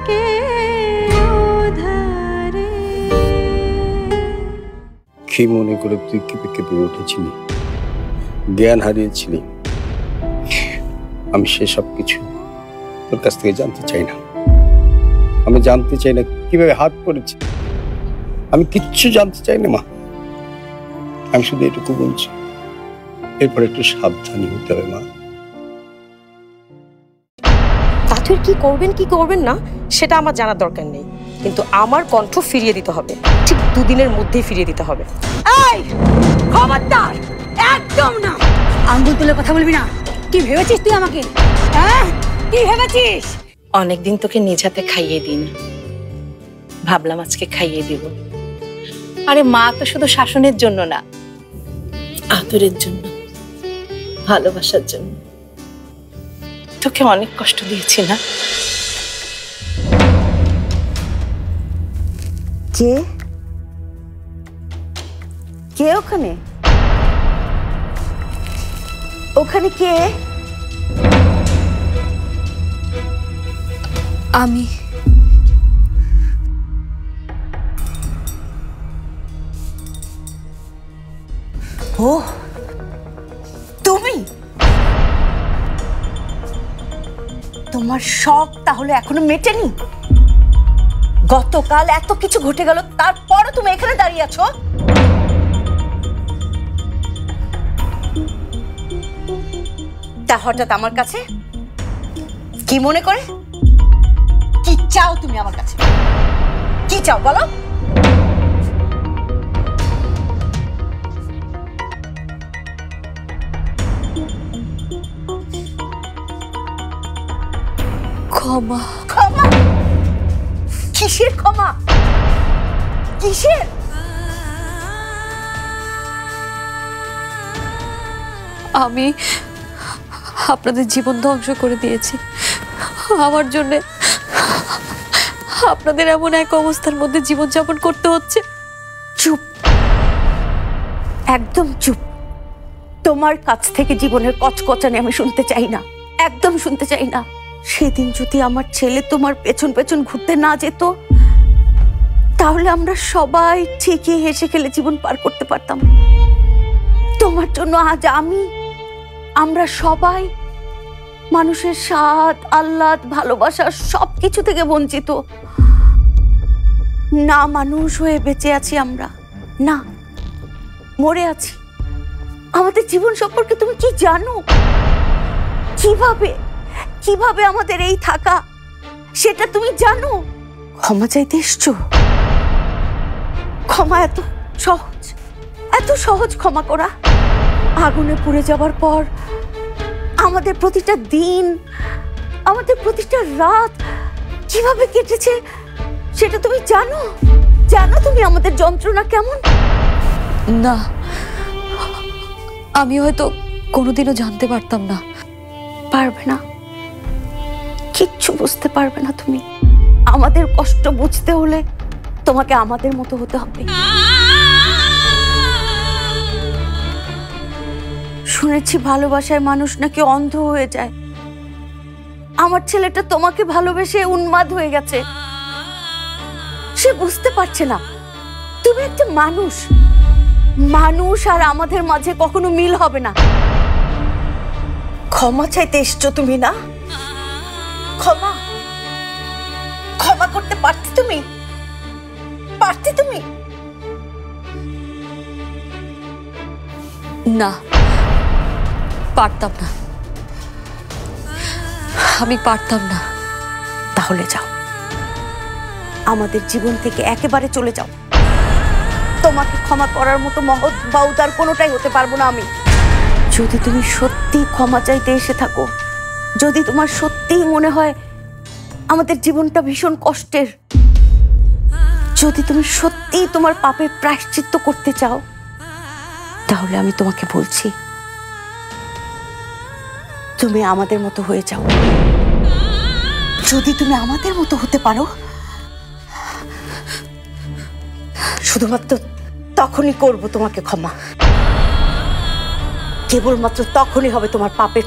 থাকে ওধারে। কি মনে করে তুই কেঁপে কেঁপে উঠেছিলি, জ্ঞান হারিয়েছিলি? আমি সেসব কিছু তোর কাছ থেকে জানতে চাই না। আমি জানতে চাই না কিভাবে হাত পড়েছে, আমি কিচ্ছু জানতে চাই না মা। আমি শুধু এটুকু বলছি, এরপর একটু সাবধানী হতে হবে মা। পাথর কি করবেন না সেটা আমার জানার দরকার নেই, কিন্তু আমার কণ্ঠ ফিরিয়ে দিতে হবে, ঠিক 2 দিনের মধ্যেই ফিরিয়ে দিতে হবে। এই খবরদার, একদম না, আঙ্গুল তুলে কথা বলবি না। কি ভেবেছিস তুই আমাকে? হ্যাঁ, কি ভেবেছিস? অনেকদিন তোকে নিজ হাতে খাইয়ে দিই না, ভাবলাম আজকে খাইয়ে দিব। আরে মা তো শুধু শাসনের জন্য না, আদরের জন্য, ভালোবাসার জন্য। তোকে অনেক কষ্ট দিয়েছি না? কে কে ওখানে? ওখানে কে? আমি। ও তুমি? তোমার শখ তাহলে এখনো মেটেনি? গতকাল এত কিছু ঘটে গেল, তারপরও তুমি এখানে দাঁড়িয়ে আছো? তা হঠাৎ আমার কাছে কি মনে করে? কি চাও তুমি আমার কাছে? কি চাও বলো? ক্ষমা। ক্ষমা? কিসের ক্ষমা? কিসের? আমি আপনাদের জীবন ধ্বংস করে দিয়েছি। আমার জন্য আপনাদের এমন এক অবস্থার মধ্যে জীবনযাপন করতে হচ্ছে। চুপ, একদম চুপ। তোমার কাছ থেকে জীবনের কচকচানি আমি শুনতে চাই না, একদম শুনতে চাই না। সেদিন যদি আমার ছেলে তোমার পেছন পেছন ঘুরতে না যেত, তাহলে আমরা সবাই ঠিকই হেসে খেলে জীবন পার করতে পারতাম। তোমার জন্য আজ আমরা সবাই মানুষের স্বাদ, আহ্লাদ, ভালোবাসা সবকিছু থেকে বঞ্চিত। না মানুষ হয়ে বেঁচে আছি আমরা, না মরে আছি। আমাদের জীবন সম্পর্কে তুমি কি জানো? কিভাবে আমাদের এই থাকা সেটা তুমি জানো? ক্ষমা চাইতে এসছো? ক্ষমা এত সহজ ক্ষমা করা? আগুনে পুড়ে যাবার পর আমাদের প্রতিটা দিন, আমাদের প্রতিটা রাত কিভাবে কেটেছে সেটা তুমি জানো? তুমি আমাদের যন্ত্রণা কেমন? না, আমি হয়তো কোনোদিনও জানতে পারতাম না। পারবে না, কিচ্ছু বুঝতে পারবে না তুমি। আমাদের কষ্ট বুঝতে হলে তোমাকে আমাদের মতো হতে হবে। শুনেছি ভালোবাসায় মানুষ নাকি অন্ধ হয়ে যায়। আমার ছেলেটা তোমাকে ভালোবেসে উন্মাদ হয়ে গেছে। সে বুঝতে পারছে না তুমি একটা মানুষ আর আমাদের মাঝে কখনো মিল হবে না। ক্ষমা চাইতে এসছো তুমি না? ক্ষমা করতে পারতে তুমি? না, পারতাম না। আমি পারতাম না। তাহলে যাও, আমাদের জীবন থেকে একেবারে চলে যাও। তোমাকে ক্ষমা করার মতো মহৎ বা উদার কোনোটাই হতে পারবো না আমি। যদি তুমি সত্যি ক্ষমা চাইতে এসে থাকো, যদি তোমার সত্যিই মনে হয় আমাদের জীবনটা ভীষণ কষ্টের, যদি তুমি সত্যিই তোমার পাপের প্রায়শ্চিত্ত করতে চাও, তাহলে আমি তোমাকে বলছি, তুমি আমাদের মতো হয়ে যাও। যদি তুমি আমাদের মতো হতে পারো, শুধুমাত্র তখনই করব তোমাকে ক্ষমা। কেবলমাত্র তখনই হবে তোমার পাপের